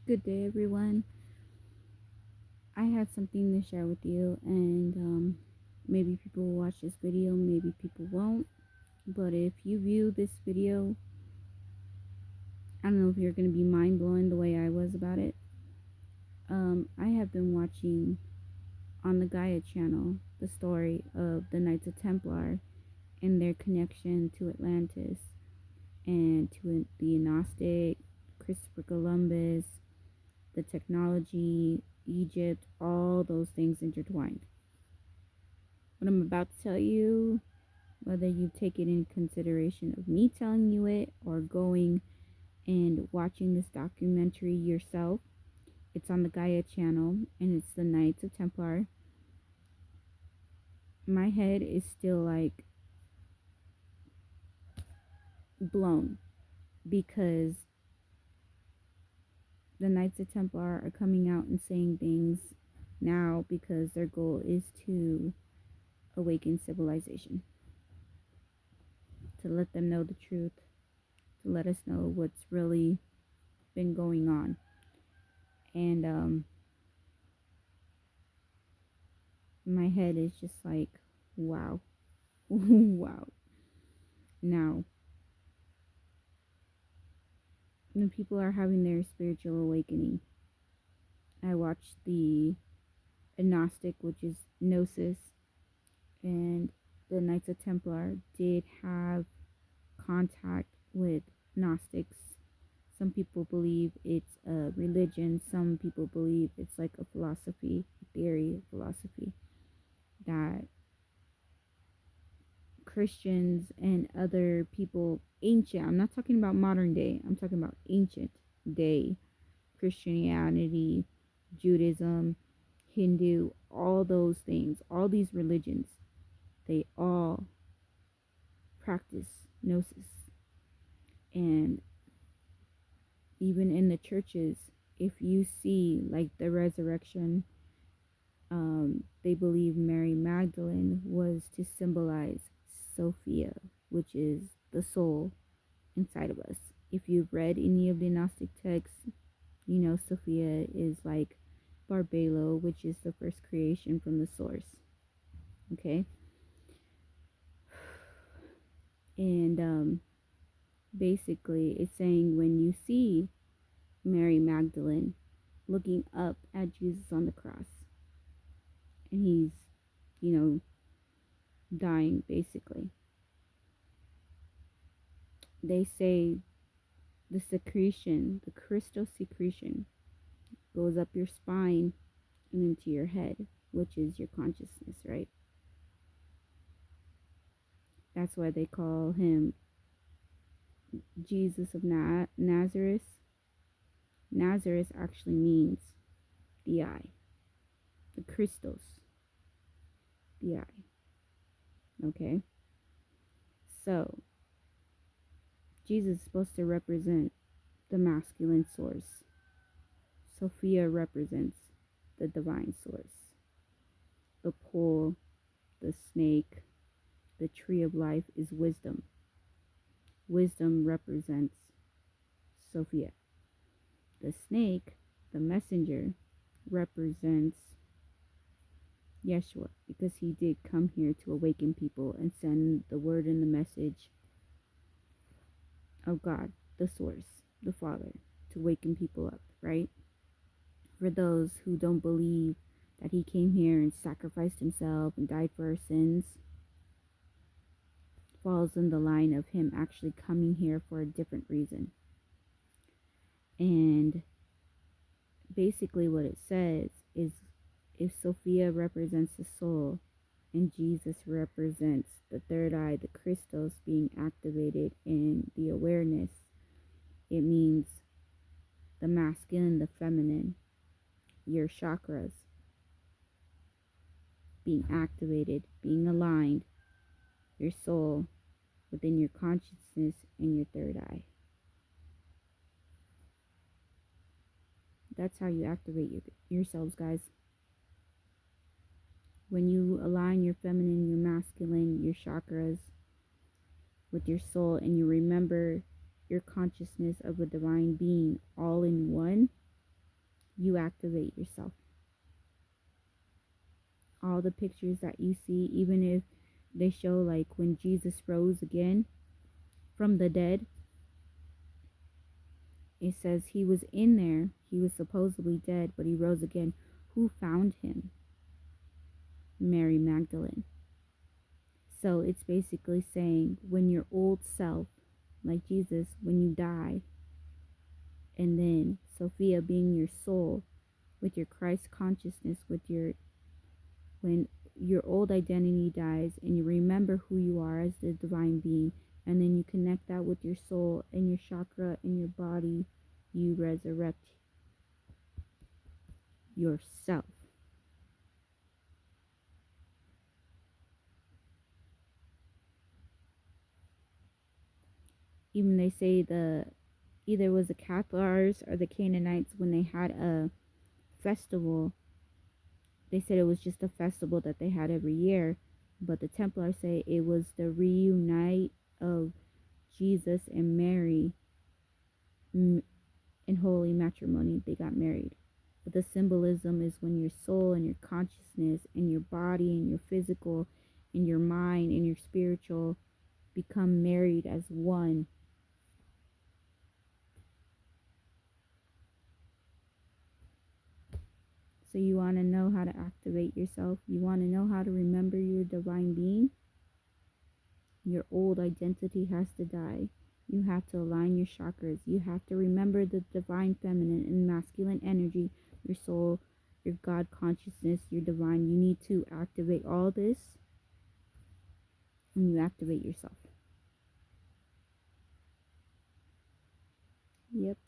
Good day, everyone. I have something to share with you, and maybe people will watch this video, maybe people won't. But if you view this video, I don't know if you're going to be mind blown the way I was about it. I have been watching on the Gaia channel the story of the Knights of Templar and their connection to Atlantis and to the Gnostic, Christopher Columbus, the technology, Egypt, all those things intertwined. What I'm about to tell you, whether you take it in consideration of me telling you it or going and watching this documentary yourself, it's on the Gaia channel and it's the Knights of Templar. My head is still like blown because the Knights of Templar are coming out and saying things now because their goal is to awaken civilization, to let them know the truth, to let us know what's really been going on. And my head is just like, wow. Wow. Now, when people are having their spiritual awakening, I watched the Gnostic, which is Gnosis, and the Knights of Templar did have contact with Gnostics. Some people believe it's a religion, some people believe it's like a philosophy, a theory of philosophy that Christians and other people, ancient, I'm not talking about modern day, I'm talking about ancient day Christianity, Judaism, Hindu, all those things, all these religions, they all practice gnosis. And even in the churches, if you see like the resurrection, they believe Mary Magdalene was to symbolize Sophia, which is the soul inside of us. If you've read any of the Gnostic texts, you know Sophia is like Barbelo, which is the first creation from the source. Okay? And basically, it's saying when you see Mary Magdalene looking up at Jesus on the cross, and he's, dying basically, they say the secretion, the crystal secretion, goes up your spine and into your head, which is your consciousness, right? That's why they call him Jesus of Nazareth. Nazareth actually means the eye, the Christos, the eye. Okay? So, Jesus is supposed to represent the masculine source. Sophia represents the divine source. The pole, the snake, the tree of life is wisdom. Wisdom represents Sophia. The snake, the messenger, represents Yeshua, because he did come here to awaken people and send the word and the message of God, the source, the Father, to waken people up, right? For those who don't believe that he came here and sacrificed himself and died for our sins, falls in the line of him actually coming here for a different reason. And basically what it says is, if Sophia represents the soul and Jesus represents the third eye, the Christos being activated in the awareness, it means the masculine, the feminine, your chakras being activated, being aligned, your soul within your consciousness and your third eye. That's how you activate yourselves, guys. When you align your feminine, your masculine, your chakras with your soul, and you remember your consciousness of a divine being all in one, you activate yourself. All the pictures that you see, even if they show like when Jesus rose again from the dead, it says he was in there. He was supposedly dead, but he rose again. Who found him? Mary Magdalene. So it's basically saying when your old self, like Jesus, when you die, and then Sophia being your soul, with your Christ consciousness, when your old identity dies and you remember who you are as the divine being, and then you connect that with your soul and your chakra and your body, you resurrect yourself. Even they say either it was the Cathars or the Canaanites, when they had a festival, they said it was just a festival that they had every year, but the Templars say it was the reunite of Jesus and Mary in holy matrimony. They got married. But the symbolism is when your soul and your consciousness and your body and your physical and your mind and your spiritual become married as one. So you want to know how to activate yourself? You want to know how to remember your divine being? Your old identity has to die. You have to align your chakras. You have to remember the divine feminine and masculine energy, your soul, your God consciousness, your divine. You need to activate all this, and you activate yourself. Yep.